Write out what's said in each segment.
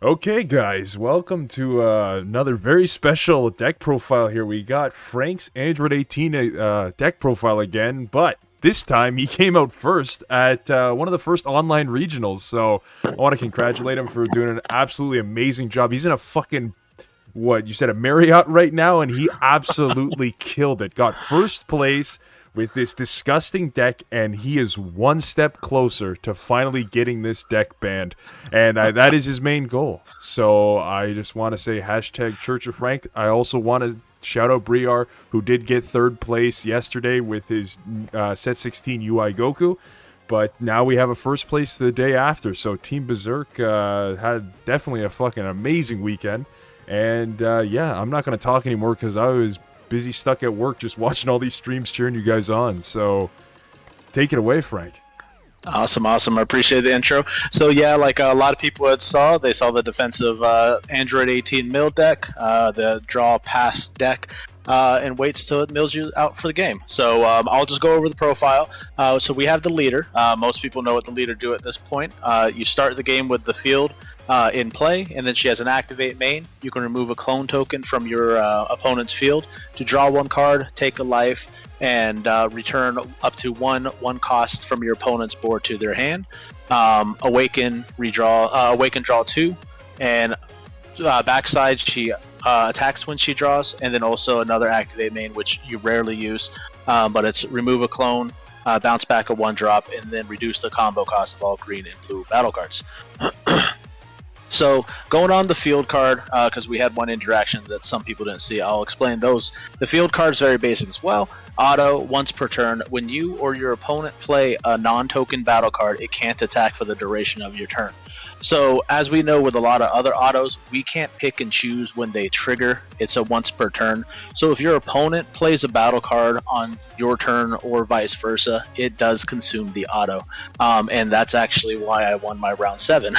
Okay, guys, welcome to another very special deck profile here. We got Frank's Android 18 deck profile again, but this time he came out first at one of the first online regionals. So I want to congratulate him for doing an absolutely amazing job. He's in a fucking, what, you said a Marriott right now, and he absolutely killed it. Got first place with this disgusting deck, and he is one step closer to finally getting this deck banned, and that is his main goal. So I just want to say hashtag Church of Frank. I also want to shout out Briar, who did get third place yesterday with his set 16 UI Goku, but now we have a first place the day after. So Team Berserk had definitely a fucking amazing weekend. And yeah, I'm not going to talk anymore because I was busy stuck at work just watching all these streams cheering you guys on. So take it away, Frank. Awesome. I appreciate the intro. So yeah, like a lot of people they saw the defensive Android 18 mill deck, the draw pass deck, and waits till it mills you out for the game. So I'll just go over the profile. So we have the leader. Most people know what the leader do at this point. You start the game with the field in play, and then she has an activate main. You can remove a clone token from your opponent's field to draw one card, take a life, and return up to one cost from your opponent's board to their hand. Awaken, draw two, and backside she attacks when she draws, and then also another activate main, which you rarely use, but it's remove a clone, bounce back a 1-drop, and then reduce the combo cost of all green and blue battle cards. So going on the field card, because we had one interaction that some people didn't see, I'll explain those. The field card is very basic as well. Auto, once per turn. When you or your opponent play a non-token battle card, it can't attack for the duration of your turn. So as we know with a lot of other autos, we can't pick and choose when they trigger. It's a once per turn. So if your opponent plays a battle card on your turn or vice versa, it does consume the auto. And that's actually why I won my round 7,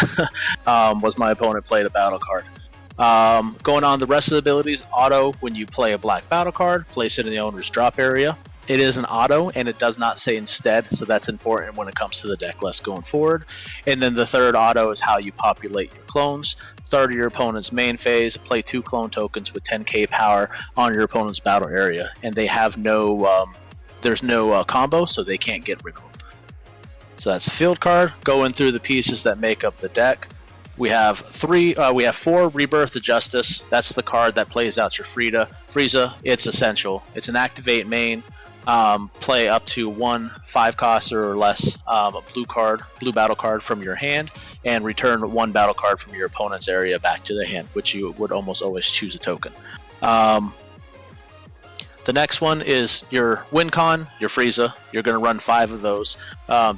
was my opponent played a battle card. Going on the rest of the abilities, auto, when you play a black battle card, place it in the owner's drop area. It is an auto, and it does not say instead, so that's important when it comes to the deck list going forward. And then the third auto is how you populate your clones. Start your opponent's main phase, play 2 clone tokens with 10k power on your opponent's battle area, and they have no, there's no combo, so they can't get rid of them. So that's the field card. Going through the pieces that make up the deck. We have 4 Rebirth of Justice. That's the card that plays out your Frieza. It's essential. It's an activate main. Play up to 1 5-cost or less blue battle card from your hand, and return 1 battle card from your opponent's area back to their hand, which you would almost always choose a token. The next one is your win con, your Frieza. You're going to run 5 of those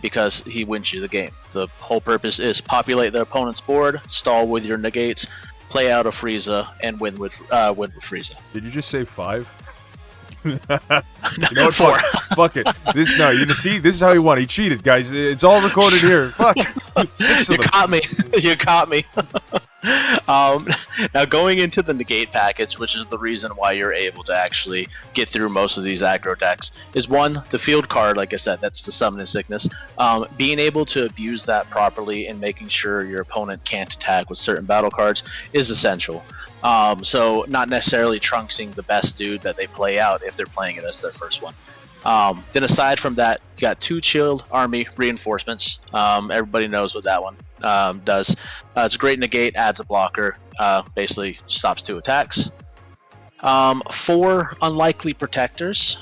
because he wins you the game. The whole purpose is populate the opponent's board, stall with your negates, play out a Frieza, and win with Frieza. Did you just say 5? You know what, 4. Fuck it. This is how he won. He cheated, guys. It's all recorded here. Fuck. 6 of You them. caught me. You caught me. Now going into the negate package, which is the reason why you're able to actually get through most of these aggro decks, is 1, the field card. Like I said, that's the summon and sickness. Being able to abuse that properly and making sure your opponent can't attack with certain battle cards is essential. So not necessarily Trunksing the best dude that they play out if they're playing it as their first one. Then aside from that, you got 2 Chilled Army reinforcements. Everybody knows what that one does. It's a great negate, adds a blocker, basically stops 2 attacks. 4 Unlikely Protectors.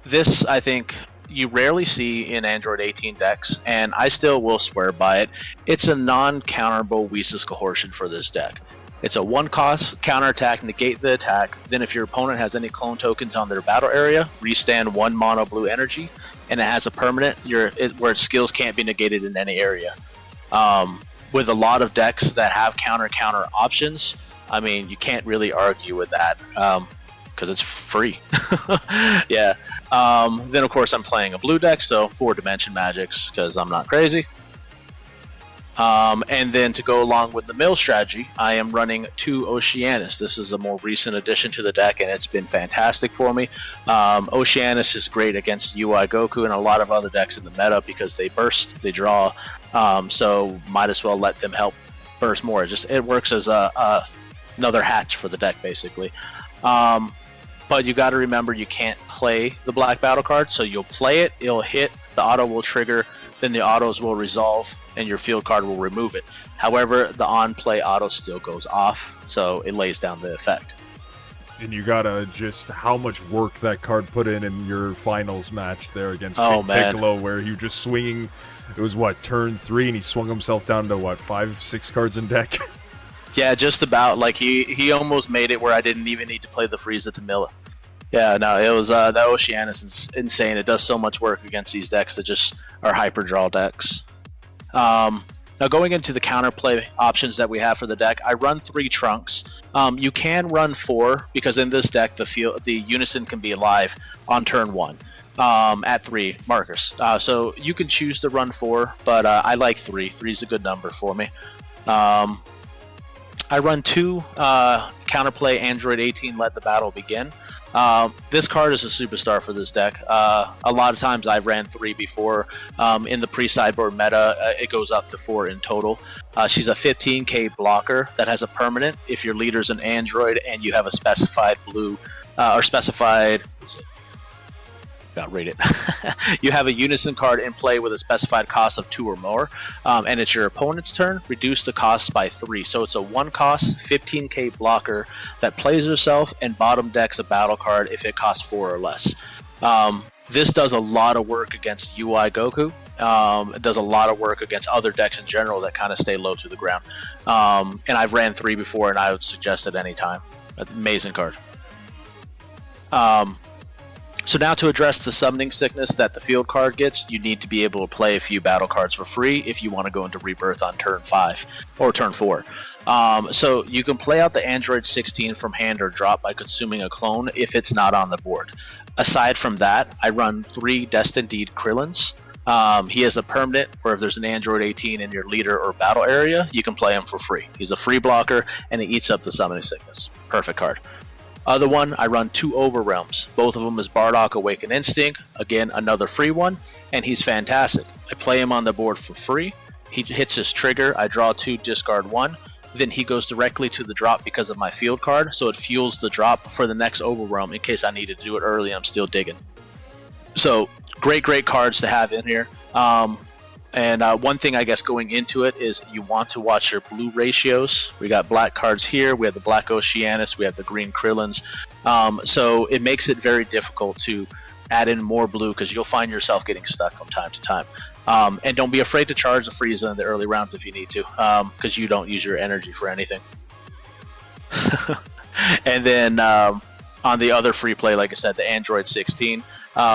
This, I think, you rarely see in Android 18 decks, and I still will swear by it. It's a non-counterable Weesis Coercion for this deck. It's a 1-cost counterattack, negate the attack. Then if your opponent has any clone tokens on their battle area, restand 1 mono blue energy, and it has a permanent where its skills can't be negated in any area. With a lot of decks that have counter options, I mean, you can't really argue with that because it's free. Yeah. Then of course I'm playing a blue deck, so 4 Dimension Magics because I'm not crazy. And then to go along with the mill strategy, I am running 2 Oceanus. This is a more recent addition to the deck, and it's been fantastic for me. Oceanus is great against UI Goku and a lot of other decks in the meta because they burst, they draw, so might as well let them help burst more. It works as another hatch for the deck, basically. But you got to remember you can't play the black battle card, so you'll play it, it'll hit, the auto will trigger, then the autos will resolve, and your field card will remove it. However, the on-play auto still goes off, so it lays down the effect. And you gotta just how much work that card put in your finals match there against Piccolo, where he was just swinging. It was what, turn 3, and he swung himself down to what, 5-6 cards in deck. Yeah, just about. Like he almost made it where I didn't even need to play the Frieza to mill it. Yeah, no, it was that Oceanus is insane. It does so much work against these decks that just are hyper draw decks. Now going into the counterplay options that we have for the deck, I run 3 Trunks. You can run 4 because in this deck the Unison can be alive on turn 1 at 3 markers. So you can choose to run 4, but I like 3. 3 is a good number for me. I run 2 counterplay Android 18 Let the Battle Begin. This card is a superstar for this deck. A lot of times I ran 3 before. In the pre-sideboard meta, it goes up to 4 in total. She's a 15k blocker that has a permanent if your leader's an Android and you have a specified blue, or specified... Got rated. You have a Unison card in play with a specified cost of 2 or more, and it's your opponent's turn. Reduce the cost by 3. So it's a 1 cost, 15k blocker that plays herself and bottom decks a battle card if it costs 4 or less. This does a lot of work against UI Goku. It does a lot of work against other decks in general that kind of stay low to the ground. And I've ran 3 before, and I would suggest it any time. Amazing card. So now to address the summoning sickness that the field card gets, you need to be able to play a few battle cards for free if you want to go into Rebirth on turn 5 or turn 4. So you can play out the Android 16 from hand or drop by consuming a clone if it's not on the board. Aside from that, I run 3 Destined Deed Krillins. He has a permanent where if there's an Android 18 in your leader or battle area, you can play him for free. He's a free blocker and he eats up the summoning sickness. Perfect card. Other one, I run 2 Overrealms. Both of them is Bardock Awaken Instinct. Again, another free one, and he's fantastic. I play him on the board for free. He hits his trigger. I draw 2, discard 1. Then he goes directly to the drop because of my field card, so it fuels the drop for the next Overrealm in case I needed to do it early. I'm still digging. So great cards to have in here. And one thing I guess going into it is you want to watch your blue ratios. We got black cards here. We have the black Oceanus. We have the green Krillins. So it makes it very difficult to add in more blue because you'll find yourself getting stuck from time to time. And don't be afraid to charge the Frieza in the early rounds if you need to, because you don't use your energy for anything. And then on the other free play, like I said, the Android 16.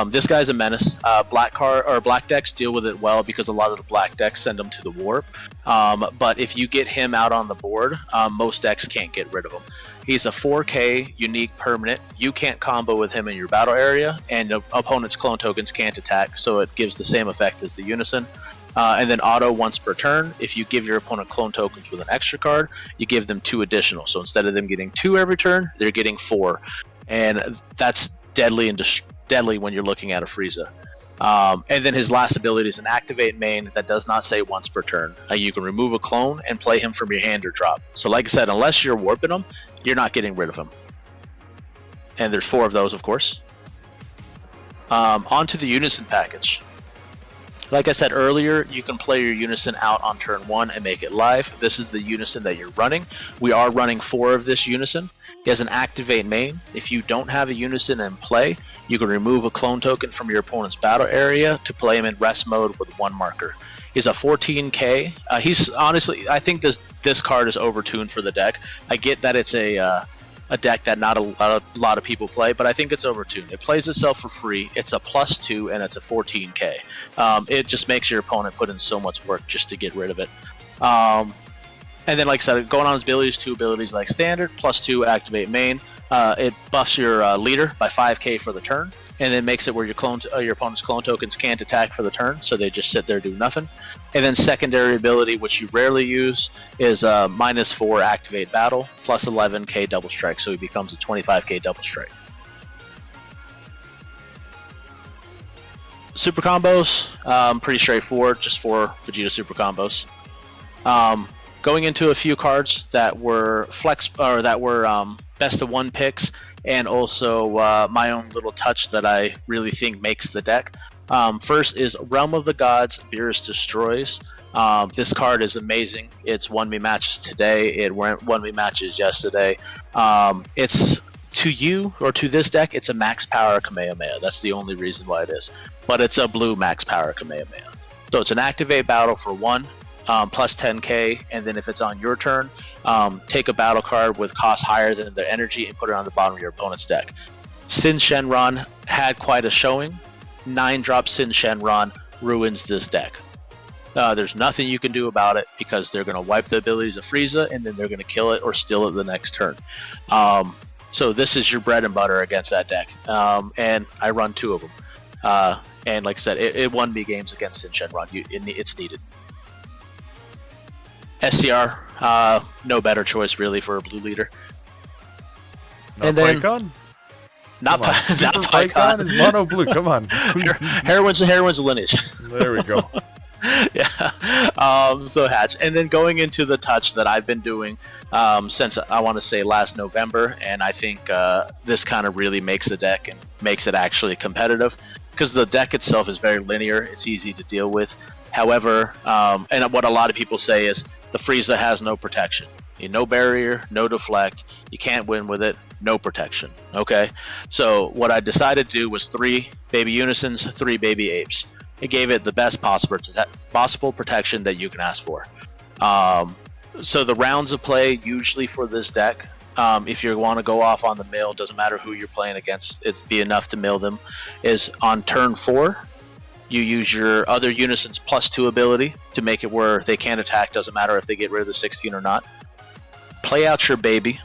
This guy's a menace. Black decks deal with it well because a lot of the black decks send him to the warp. But if you get him out on the board, most decks can't get rid of him. He's a 4k unique permanent. You can't combo with him in your battle area, and the opponent's clone tokens can't attack, so it gives the same effect as the Unison. And then auto once per turn. If you give your opponent clone tokens with an extra card, you give them 2 additional. So instead of them getting 2 every turn, they're getting 4. And that's deadly and deadly when you're looking at a Frieza. And then his last ability is an activate main that does not say once per turn. You can remove a clone and play him from your hand or drop. So like I said, unless you're warping him, you're not getting rid of him. And there's 4 of those, of course. On to the Unison package. Like I said earlier, you can play your Unison out on turn 1 and make it live. This is the Unison that you're running. We are running 4 of this Unison. He has an activate main. If you don't have a Unison in play, you can remove a clone token from your opponent's battle area to play him in rest mode with 1 marker. He's a 14k. He's honestly, I think this card is overtuned for the deck. I get that it's a deck that not a lot of people play, but I think it's overtuned. It plays itself for free. It's a +2 and it's a 14k. It just makes your opponent put in so much work just to get rid of it. And then, like I said, going on his abilities, 2 abilities like standard, +2 activate main. It buffs your leader by 5k for the turn, and then makes it where your opponent's clone tokens can't attack for the turn, so they just sit there do nothing. And then secondary ability, which you rarely use, is -4 activate battle, +11k double strike, so he becomes a 25k double strike. Super combos, pretty straightforward, just 4 Vegeta super combos. going into a few cards that were best of one picks, and also my own little touch that I really think makes the deck. First is Realm of the Gods, Beerus Destroys. This card is amazing. It's won me matches today. It won me matches yesterday. It's to you, or to this deck, it's a max power Kamehameha. That's the only reason why it is. But it's a blue max power Kamehameha. So it's an activate battle for 1, plus 10k, and then if it's on your turn, take a battle card with cost higher than their energy and put it on the bottom of your opponent's deck. Sin Shenron had quite a showing. 9-drop Sin Shenron ruins this deck. There's nothing you can do about it because they're going to wipe the abilities of Frieza, and then they're going to kill it or steal it the next turn. So this is your bread and butter against that deck. And I run 2 of them. And like I said, it won me games against Sin Shenron. It's needed. SCR, no better choice really for a blue leader. Not and then Pycon? Not Pycon is mono blue. Come on. Heroine's lineage. There we go. Yeah. So Hatch, and then going into the touch that I've been doing since I want to say last November, and I think this kind of really makes the deck and makes it actually competitive because the deck itself is very linear. It's easy to deal with. However, and what a lot of people say is the Frieza has no protection. No barrier, no deflect. You can't win with it. No protection. Okay. So what I decided to do was 3 baby Unisons, 3 baby Apes. It gave it the best possible protection that you can ask for. So the rounds of play usually for this deck, if you want to go off on the mill, doesn't matter who you're playing against, it'd be enough to mill them, is on turn 4, you use your other Unison's +2 ability to make it where they can't attack, doesn't matter if they get rid of the 16 or not. Play out your baby,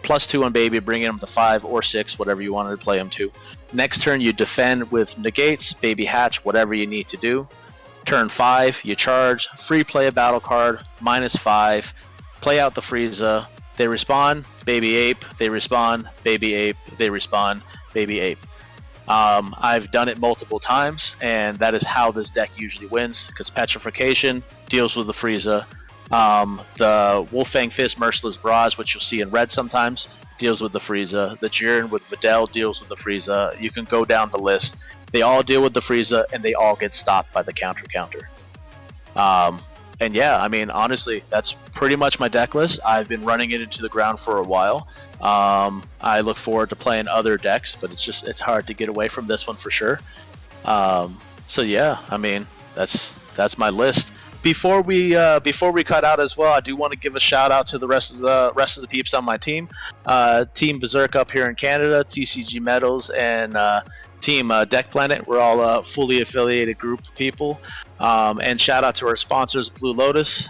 +2 on baby, bringing them to 5 or 6, whatever you wanted to play them to. Next turn, you defend with negates, baby hatch, whatever you need to do. Turn 5, you charge, free play a battle card, -5, play out the Frieza, they respawn, baby ape, they respawn, baby ape, they respawn, baby ape. I've done it multiple times, and that is how this deck usually wins, because Petrification deals with the Frieza. The Wolfang Fist Merciless Barrage, which you'll see in red sometimes, deals with the Frieza. The Jiren with Videl deals with the Frieza. You can go down the list. They all deal with the Frieza, and they all get stopped by the counter. And yeah, I mean, honestly, that's pretty much my deck list. I've been running it into the ground for a while. I look forward to playing other decks, but it's hard to get away from this one for sure. So yeah, I mean, that's my list. Before we cut out as well, I do want to give a shout out to the rest of the peeps on my team. Team Berserk up here in Canada, TCG Metals, and Team Deck Planet. We're all a fully affiliated group of people. And shout out to our sponsors, Blue Lotus.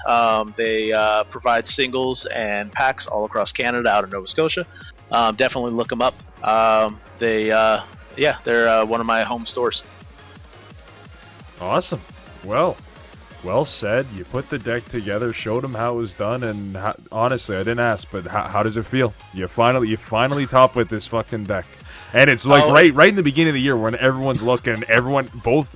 They provide singles and packs all across Canada, out of Nova Scotia. Definitely look them up. They're one of my home stores. Awesome. Well said. You put the deck together, showed them how it was done, and honestly, I didn't ask, but how does it feel? You finally top with this fucking deck, and it's like right in the beginning of the year when everyone's looking. Both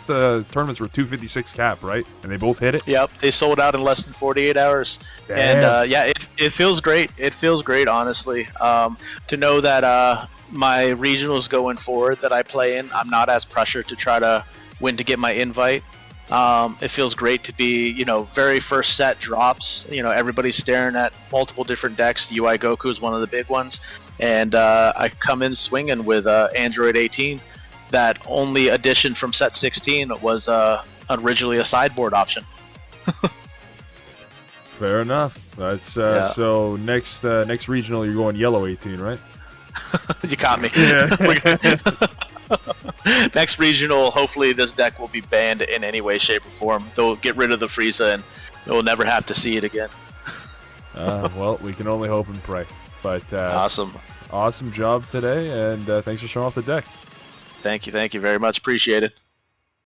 tournaments were 256 cap, right? And they both hit it. Yep, they sold out in less than 48 hours. Damn. And it feels great. It feels great, honestly, to know that my regionals going forward that I play in, I'm not as pressured to try to win to get my invite. It feels great to be, very first set drops. Everybody's staring at multiple different decks. UI Goku is one of the big ones. And I come in swinging with Android 18. That only addition from set 16 was originally a sideboard option. Fair enough. That's So next regional, you're going yellow 18, right? You caught me. Yeah. Next regional, hopefully this deck will be banned in any way, shape, or form. They'll get rid of the Frieza, and we'll never have to see it again. Well, we can only hope and pray. But awesome job today, and thanks for showing off the deck. Thank you very much. Appreciate it.